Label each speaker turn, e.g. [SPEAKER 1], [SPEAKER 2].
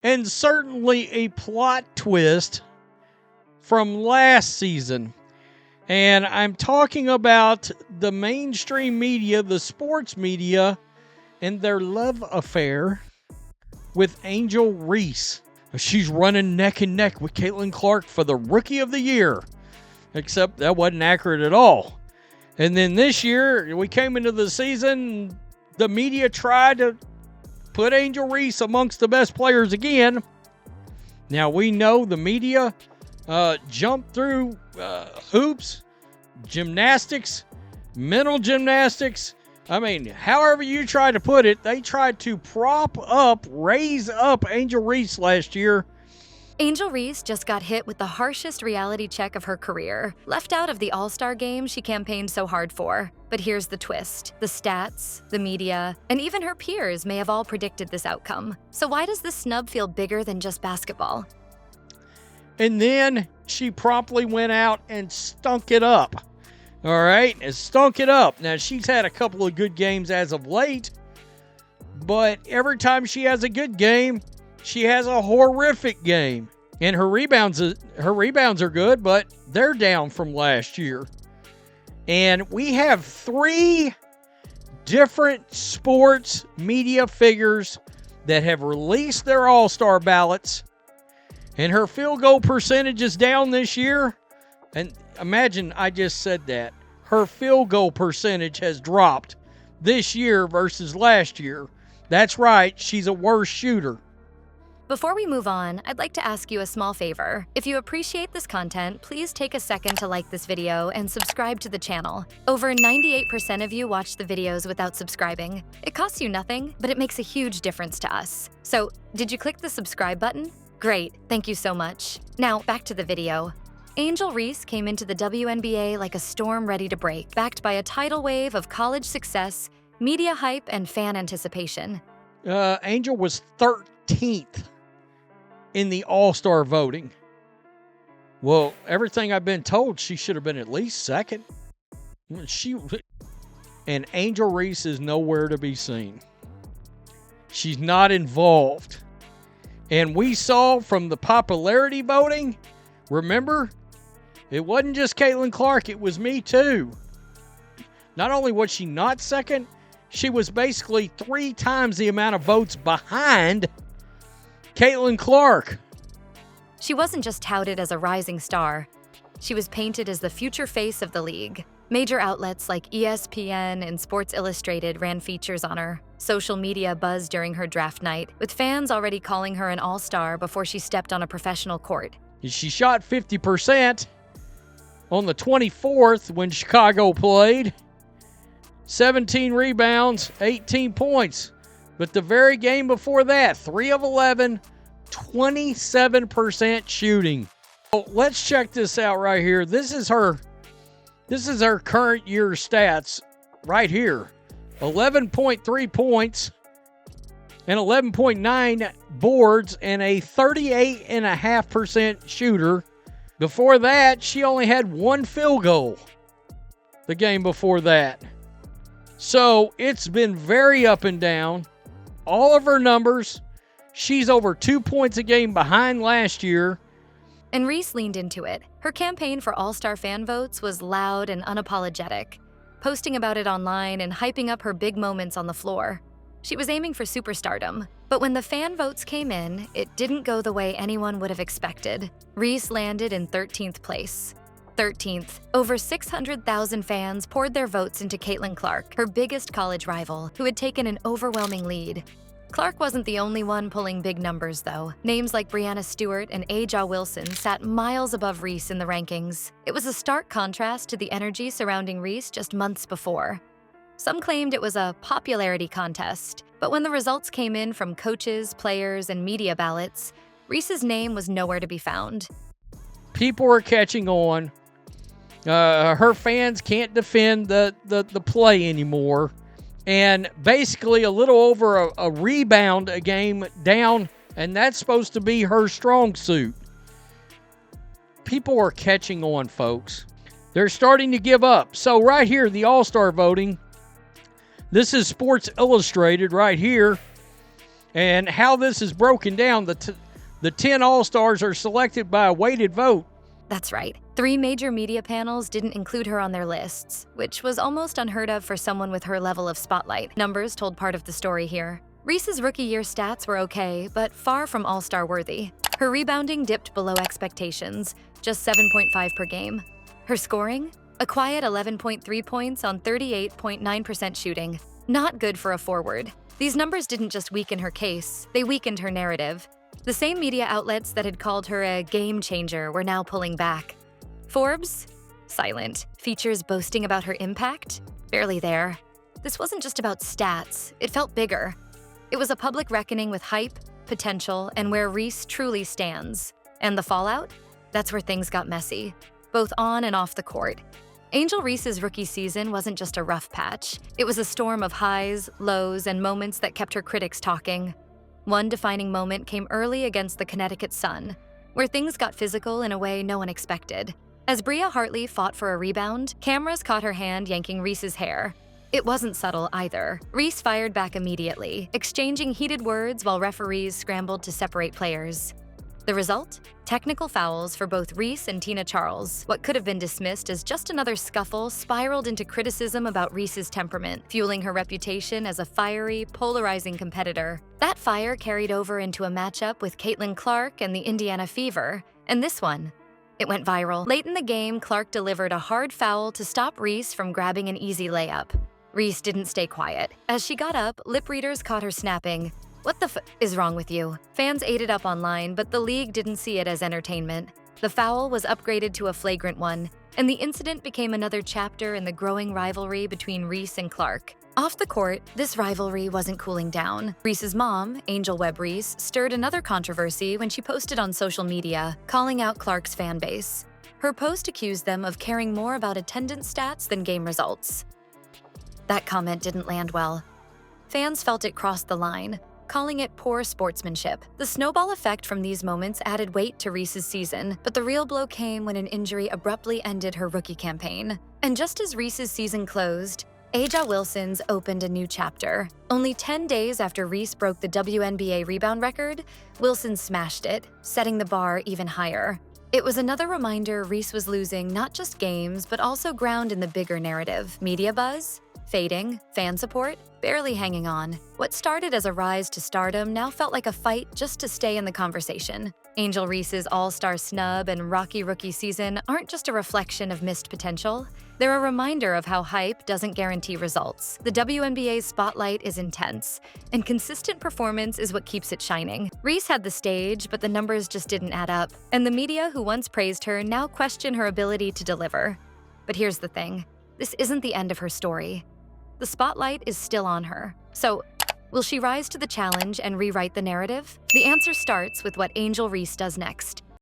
[SPEAKER 1] and certainly a plot twist from last season. And I'm talking about the mainstream media, the sports media, and their love affair with Angel Reese. She's running neck and neck with Caitlin Clark for the Rookie of the Year, except that wasn't accurate at all. And then this year, we came into the season, the media tried to put Angel Reese amongst the best players again. Now, we know the media jumped through hoops, gymnastics, mental gymnastics. I mean, however you try to put it, they tried to raise up Angel Reese last year.
[SPEAKER 2] Angel Reese just got hit with the harshest reality check of her career, left out of the All-Star game she campaigned so hard for. But here's the twist. The stats, the media, and even her peers may have all predicted this outcome. So why does this snub feel bigger than just basketball?
[SPEAKER 1] And then she promptly went out and stunk it up. All right, and stunk it up. Now, she's had a couple of good games as of late, but every time she has a good game, she has a horrific game. And her rebounds are good, but they're down from last year. And we have 3 different sports media figures that have released their All-Star ballots. And her field goal percentage is down this year. And imagine I just said that. Her field goal percentage has dropped this year versus last year. That's right, she's a worse shooter.
[SPEAKER 2] Before we move on, I'd like to ask you a small favor. If you appreciate this content, please take a second to like this video and subscribe to the channel. Over 98% of you watch the videos without subscribing. It costs you nothing, but it makes a huge difference to us. So, did you click the subscribe button? Great, thank you so much. Now, back to the video. Angel Reese came into the WNBA like a storm ready to break, backed by a tidal wave of college success, media hype, and fan anticipation.
[SPEAKER 1] Angel was 13th in the All-Star voting. Well, everything I've been told, she should have been at least second. And Angel Reese is nowhere to be seen. She's not involved. And we saw from the popularity voting, remember, it wasn't just Caitlin Clark, it was me too. Not only was she not second, she was basically 3 times the amount of votes behind Caitlin Clark.
[SPEAKER 2] She wasn't just touted as a rising star. She was painted as the future face of the league. Major outlets like ESPN and Sports Illustrated ran features on her. Social media buzzed during her draft night, with fans already calling her an all-star before she stepped on a professional court.
[SPEAKER 1] She shot 50% on the 24th when Chicago played. 17 rebounds, 18 points. But the very game before that, 3 of 11, 27% shooting. Oh, let's check this out right here. This is her current year stats right here. 11.3 points and 11.9 boards and a 38.5% shooter. Before that, she only had 1 field goal the game before that. So it's been very up and down. All of her numbers, she's over 2 points a game behind last year.
[SPEAKER 2] And Reese leaned into it. Her campaign for All-Star fan votes was loud and unapologetic, posting about it online and hyping up her big moments on the floor. She was aiming for superstardom, but when the fan votes came in, it didn't go the way anyone would have expected. Reese landed in 13th place. 13th, over 600,000 fans poured their votes into Caitlin Clark, her biggest college rival, who had taken an overwhelming lead. Clark wasn't the only one pulling big numbers, though. Names like Breanna Stewart and A'ja Wilson sat miles above Reese in the rankings. It was a stark contrast to the energy surrounding Reese just months before. Some claimed it was a popularity contest, but when the results came in from coaches, players, and media ballots, Reese's name was nowhere to be found.
[SPEAKER 1] People are catching on. Her fans can't defend the play anymore. And basically a little over a rebound a game down, and that's supposed to be her strong suit. People are catching on, folks. They're starting to give up. So right here, the All-Star voting. This is Sports Illustrated right here. And how this is broken down, the 10 All-Stars are selected by a weighted vote.
[SPEAKER 2] That's right. 3 major media panels didn't include her on their lists, which was almost unheard of for someone with her level of spotlight. Numbers told part of the story here. Reese's rookie year stats were okay, but far from all-star worthy. Her rebounding dipped below expectations, just 7.5 per game. Her scoring? A quiet 11.3 points on 38.9% shooting. Not good for a forward. These numbers didn't just weaken her case, they weakened her narrative. The same media outlets that had called her a game changer were now pulling back. Forbes? Silent. Features boasting about her impact? Barely there. This wasn't just about stats, it felt bigger. It was a public reckoning with hype, potential, and where Reese truly stands. And the fallout? That's where things got messy, both on and off the court. Angel Reese's rookie season wasn't just a rough patch. It was a storm of highs, lows, and moments that kept her critics talking. One defining moment came early against the Connecticut Sun, where things got physical in a way no one expected. As Bria Hartley fought for a rebound, cameras caught her hand yanking Reese's hair. It wasn't subtle either. Reese fired back immediately, exchanging heated words while referees scrambled to separate players. The result? Technical fouls for both Reese and Tina Charles. What could have been dismissed as just another scuffle spiraled into criticism about Reese's temperament, fueling her reputation as a fiery, polarizing competitor. That fire carried over into a matchup with Caitlin Clark and the Indiana Fever, and this one. It went viral. Late in the game, Clark delivered a hard foul to stop Reese from grabbing an easy layup. Reese didn't stay quiet. As she got up, lip readers caught her snapping, "What the is wrong with you?" Fans ate it up online, but the league didn't see it as entertainment. The foul was upgraded to a flagrant one, and the incident became another chapter in the growing rivalry between Reese and Clark. Off the court, this rivalry wasn't cooling down. Reese's mom, Angel Webb Reese, stirred another controversy when she posted on social media, calling out Clark's fan base. Her post accused them of caring more about attendance stats than game results. That comment didn't land well. Fans felt it crossed the line, calling it poor sportsmanship. The snowball effect from these moments added weight to Reese's season, but the real blow came when an injury abruptly ended her rookie campaign. And just as Reese's season closed, A'ja Wilson's opened a new chapter. Only 10 days after Reese broke the WNBA rebound record, Wilson smashed it, setting the bar even higher. It was another reminder Reese was losing not just games, but also ground in the bigger narrative. Media buzz? Fading, fan support, barely hanging on. What started as a rise to stardom now felt like a fight just to stay in the conversation. Angel Reese's all-star snub and rocky rookie season aren't just a reflection of missed potential. They're a reminder of how hype doesn't guarantee results. The WNBA's spotlight is intense, and consistent performance is what keeps it shining. Reese had the stage, but the numbers just didn't add up, and the media who once praised her now question her ability to deliver. But here's the thing. This isn't the end of her story. The spotlight is still on her. So, will she rise to the challenge and rewrite the narrative? The answer starts with what Angel Reese does next.